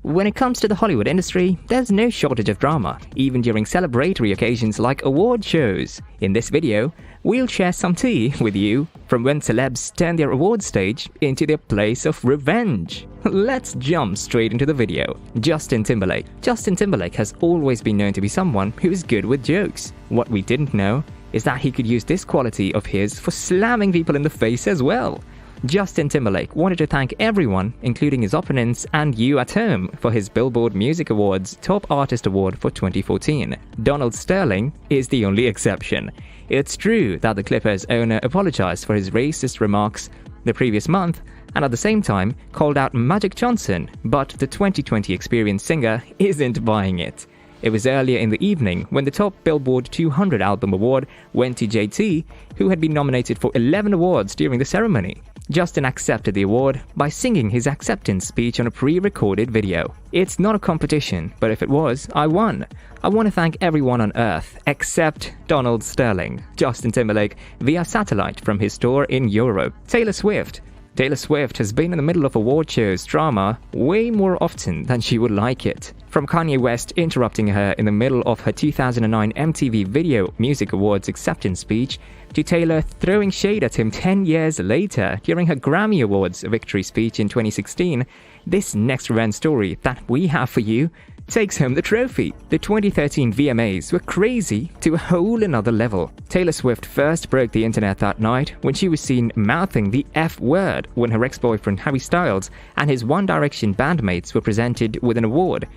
When it comes to the Hollywood industry, there's no shortage of drama, even during celebratory occasions like award shows. In this video, we'll share some tea with you from when celebs turn their award stage into their place of revenge. Let's jump straight into the video. Justin Timberlake. Justin Timberlake has always been known to be someone who is good with jokes. What we didn't know is that he could use this quality of his for slamming people in the face as well. Justin Timberlake wanted to thank everyone, including his opponents and you at home, for his Billboard Music Awards Top Artist Award for 2014. Donald Sterling is the only exception. It's true that the Clippers owner apologized for his racist remarks the previous month and at the same time called out Magic Johnson, but the 2020 Experience singer isn't buying it. It was earlier in the evening when the top Billboard 200 album award went to JT, who had been nominated for 11 awards during the ceremony. Justin accepted the award by singing his acceptance speech on a pre-recorded video. It's not a competition, but if it was, I won. I want to thank everyone on Earth except Donald Sterling. Justin Timberlake via satellite from his store in Europe. Taylor Swift. Taylor Swift has been in the middle of award shows drama way more often than she would like it. From Kanye West interrupting her in the middle of her 2009 MTV Video Music Awards acceptance speech, to Taylor throwing shade at him 10 years later during her Grammy Awards victory speech in 2016, this next revenge story that we have for you takes home the trophy. The 2013 VMAs were crazy to a whole another level. Taylor Swift first broke the internet that night when she was seen mouthing the F word when her ex-boyfriend Harry Styles and his One Direction bandmates were presented with an award.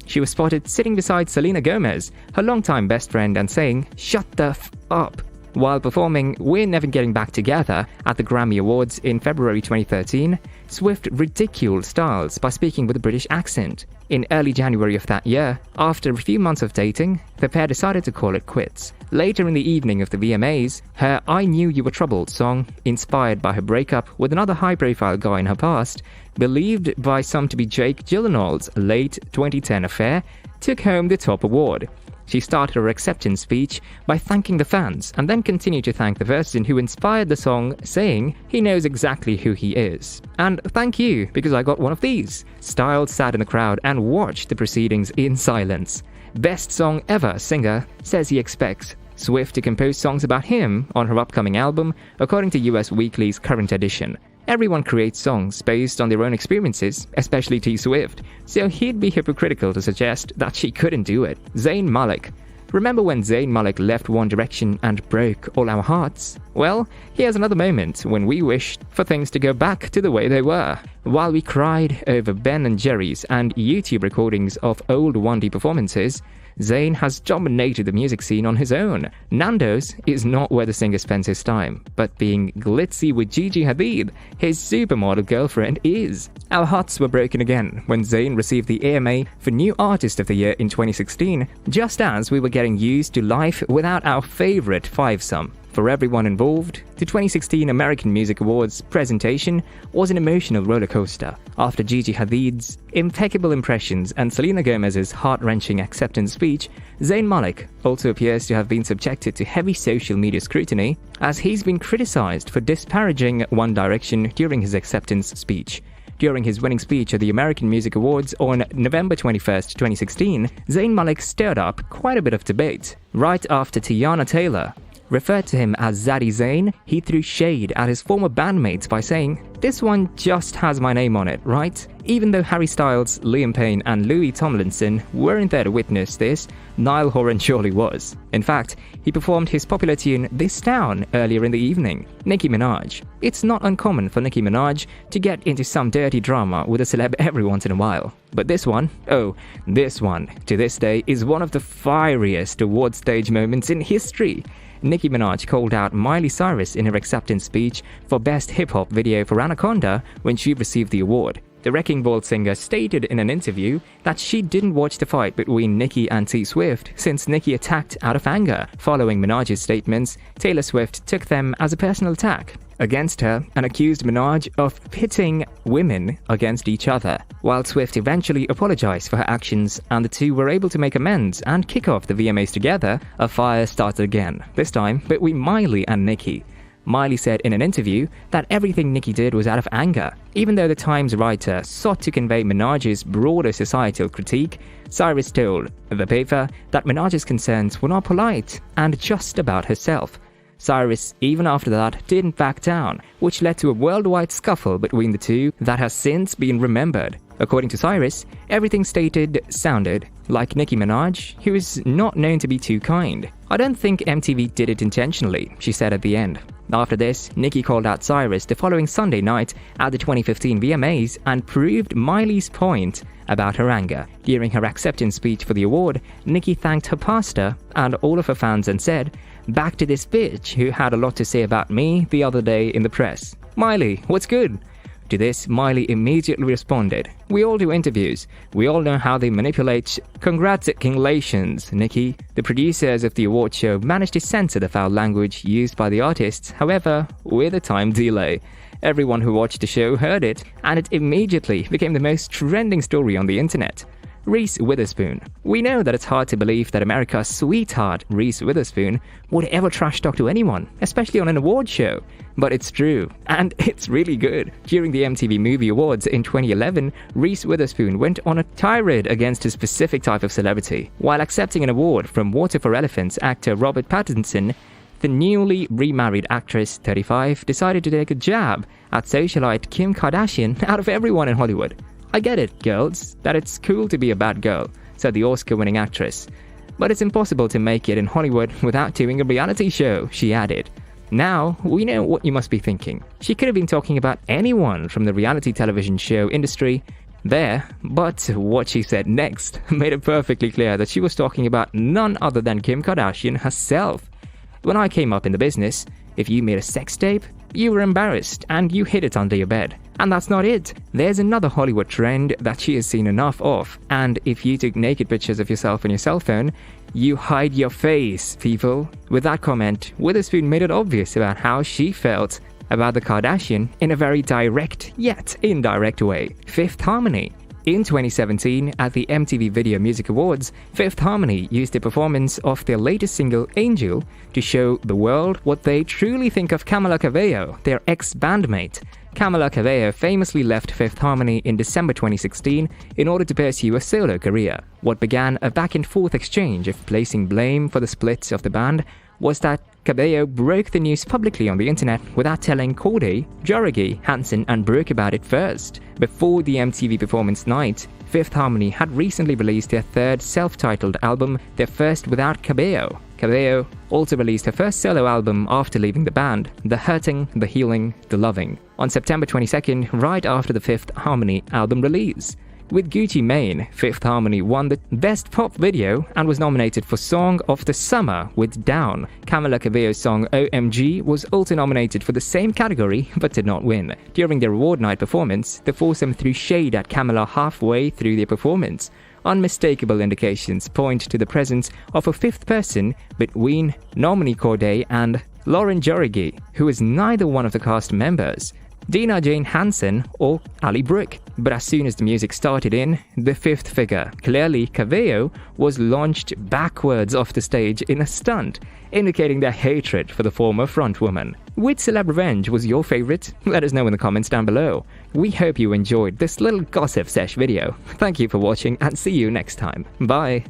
She was spotted sitting beside Selena Gomez, her longtime best friend, and saying, "Shut the f up," while performing We're Never Getting Back Together at the Grammy Awards in February 2013. Swift ridiculed Styles by speaking with a British accent. In early January of that year, after a few months of dating, the pair decided to call it quits. Later in the evening of the VMAs, her I Knew You Were Troubled song, inspired by her breakup with another high-profile guy in her past, believed by some to be Jake Gyllenhaal's late 2010 affair, took home the top award. She started her acceptance speech by thanking the fans and then continued to thank the person who inspired the song, saying he knows exactly who he is. "And thank you, because I got one of these." Styles sat in the crowd and watched the proceedings in silence. Best Song Ever singer says he expects Swift to compose songs about him on her upcoming album, according to US Weekly's current edition. Everyone creates songs based on their own experiences, especially T. Swift, so he'd be hypocritical to suggest that she couldn't do it. Zayn Malik. Remember when Zayn Malik left One Direction and broke all our hearts? Well, here's another moment when we wished for things to go back to the way they were. While we cried over Ben & Jerry's and YouTube recordings of old 1D performances, Zayn has dominated the music scene on his own. Nando's is not where the singer spends his time, but being glitzy with Gigi Hadid, his supermodel girlfriend, is. Our hearts were broken again when Zayn received the AMA for New Artist of the Year in 2016, just as we were getting used to life without our favorite fivesome. For everyone involved, the 2016 American Music Awards presentation was an emotional roller coaster. After Gigi Hadid's impeccable impressions and Selena Gomez's heart-wrenching acceptance speech, Zayn Malik also appears to have been subjected to heavy social media scrutiny, as he's been criticized for disparaging One Direction during his acceptance speech. During his winning speech at the American Music Awards on November 21st, 2016, Zayn Malik stirred up quite a bit of debate. Right after Tiana Taylor referred to him as Zaddy Zayn, he threw shade at his former bandmates by saying, "This one just has my name on it, right?" Even though Harry Styles, Liam Payne and Louis Tomlinson weren't there to witness this, Niall Horan surely was. In fact, he performed his popular tune This Town earlier in the evening. Nicki Minaj. It's not uncommon for Nicki Minaj to get into some dirty drama with a celeb every once in a while. But this one, to this day, is one of the fieriest award stage moments in history. Nicki Minaj called out Miley Cyrus in her acceptance speech for Best Hip Hop Video for Anaconda when she received the award. The Wrecking Ball singer stated in an interview that she didn't watch the fight between Nicki and T. Swift since Nicki attacked out of anger. Following Minaj's statements, Taylor Swift took them as a personal attack against her and accused Minaj of pitting women against each other. While Swift eventually apologized for her actions and the two were able to make amends and kick off the VMAs together, a fire started again, this time between Miley and Nicki. Miley said in an interview that everything Nicki did was out of anger. Even though the Times writer sought to convey Minaj's broader societal critique, Cyrus told the paper that Minaj's concerns were not polite and just about herself. Cyrus, even after that, didn't back down, which led to a worldwide scuffle between the two that has since been remembered. According to Cyrus, everything stated sounded like Nicki Minaj, who is not known to be too kind. "I don't think MTV did it intentionally," she said at the end. After this, Nicki called out Cyrus the following Sunday night at the 2015 VMAs and proved Miley's point about her anger. During her acceptance speech for the award, Nicki thanked her pastor and all of her fans and said, "Back to this bitch who had a lot to say about me the other day in the press. Miley, what's good?" To this, Miley immediately responded, "We all do interviews. We all know how they manipulate. Congratulations, Nicki." The producers of the award show managed to censor the foul language used by the artists, however, with a time delay. Everyone who watched the show heard it, and it immediately became the most trending story on the internet. Reese Witherspoon. We know that it's hard to believe that America's sweetheart Reese Witherspoon would ever trash talk to anyone, especially on an award show. But it's true, and it's really good. During the MTV Movie Awards in 2011, Reese Witherspoon went on a tirade against a specific type of celebrity. While accepting an award from Water for Elephants actor Robert Pattinson, the newly remarried actress, 35, decided to take a jab at socialite Kim Kardashian out of everyone in Hollywood. "I get it, girls, that it's cool to be a bad girl," said the Oscar-winning actress. "But it's impossible to make it in Hollywood without doing a reality show," she added. Now, we know what you must be thinking. She could have been talking about anyone from the reality television show industry there, but what she said next made it perfectly clear that she was talking about none other than Kim Kardashian herself. "When I came up in the business, if you made a sex tape, you were embarrassed and you hid it under your bed. And that's not it. There's another Hollywood trend that she has seen enough of. And if you took naked pictures of yourself on your cell phone, you hide your face, people." With that comment, Witherspoon made it obvious about how she felt about the Kardashian in a very direct yet indirect way. Fifth Harmony. In 2017, at the MTV Video Music Awards, Fifth Harmony used a performance of their latest single, Angel, to show the world what they truly think of Camila Cabello, their ex-bandmate. Camila Cabello famously left Fifth Harmony in December 2016 in order to pursue a solo career. What began a back-and-forth exchange of placing blame for the split of the band was that Cabello broke the news publicly on the internet without telling Corday, Jorge, Hansen, and Brooke about it first. Before the MTV Performance Night, Fifth Harmony had recently released their third self-titled album, their first without Cabello. Cabello also released her first solo album after leaving the band, The Hurting, The Healing, The Loving, on September 22nd, right after the Fifth Harmony album release. With Gucci Mane, Fifth Harmony won the Best Pop Video and was nominated for Song of the Summer with Down. Camila Cabello's song OMG was also nominated for the same category but did not win. During their award night performance, the foursome threw shade at Camila halfway through their performance. Unmistakable indications point to the presence of a fifth person between nominee Corday and Lauren Jorge, who is neither one of the cast members, Dina Jane Hansen or Ali Brooke. But as soon as the music started in, the fifth figure, clearly Cabello, was launched backwards off the stage in a stunt, indicating their hatred for the former frontwoman. Which celeb revenge was your favorite? Let us know in the comments down below. We hope you enjoyed this little gossip sesh video. Thank you for watching and see you next time. Bye!